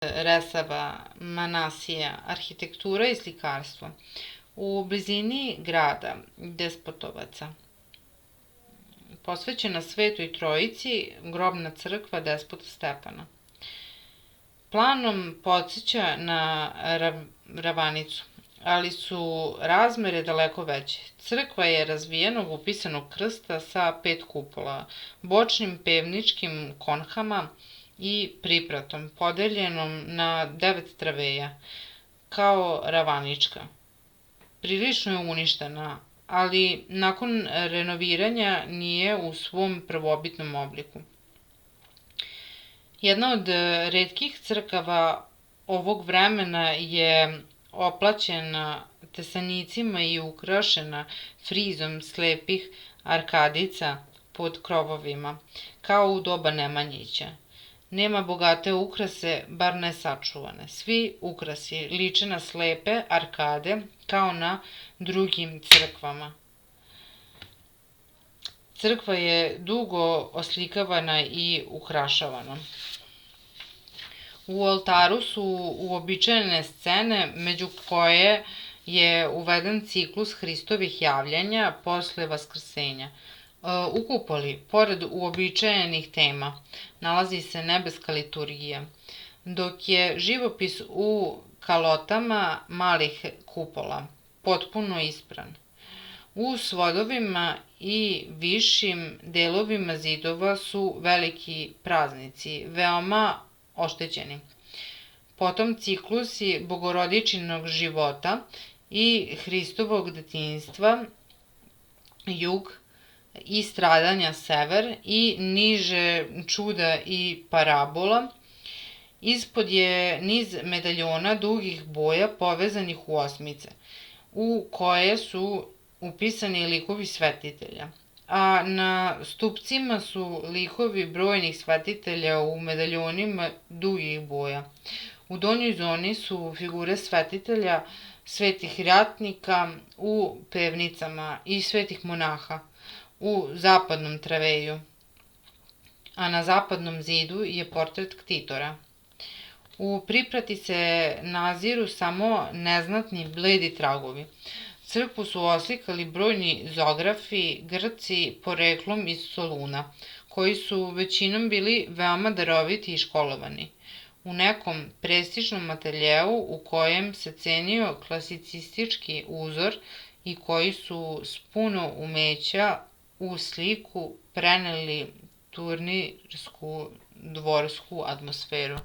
Resava Manasija, arhitektura i slikarstvo. U blizini grada Despotovaca, posvećena Svetoj Trojici, grobna crkva Despota Stefana. Planom podsjeća na ravanicu, ali su razmere daleko veće. Crkva je razvijenog upisanog krsta sa 5 kupola, bočnim pevničkim konhama i pripratom, podeljenom na 9 traveja, kao ravanička. Prilično je uništena, ali nakon renoviranja nije u svom prvobitnom obliku. Jedna od retkih crkava ovog vremena je oplaćena tesanicima i ukrašena frizom slepih arkadica pod krovovima, kao u doba Nemanjića. Nema bogate ukrase, bar ne sačuvane. Svi ukrasi liče na slepe arkade, kao na drugim crkvama. Crkva je dugo oslikavana i ukrašavana. U oltaru su uobičajene scene, među koje je uveden ciklus Hristovih javljanja posle Vaskrsenja. U kupoli, pored uobičajenih tema, nalazi se nebeska liturgija, dok je živopis u kalotama malih kupola potpuno ispran. U svodovima i višim delovima zidova su veliki praznici, veoma oštećeni. Potom ciklusi Bogorodičinog života i Hristovog detinjstva, jug, i stradanja sever, i niže čuda i parabola. Ispod je niz medaljona dugih boja povezanih u osmice, u koje su upisani likovi svetitelja, a na stupcima su likovi brojnih svetitelja u medaljonima dugih boja. U donjoj zoni su figure svetitelja, svetih ratnika u pevnicama i svetih monaha u zapadnom traveju, a na zapadnom zidu je portret ktitora. U priprati se naziru samo neznatni bledi tragovi. Crkvu su oslikali brojni zografi, Grci poreklom iz Soluna, koji su većinom bili veoma daroviti i školovani. U nekom prestižnom ateljeu u kojem se cenio klasicistički uzor i koji su s puno umeća u sliku preneli turnirsku dvorsku atmosferu.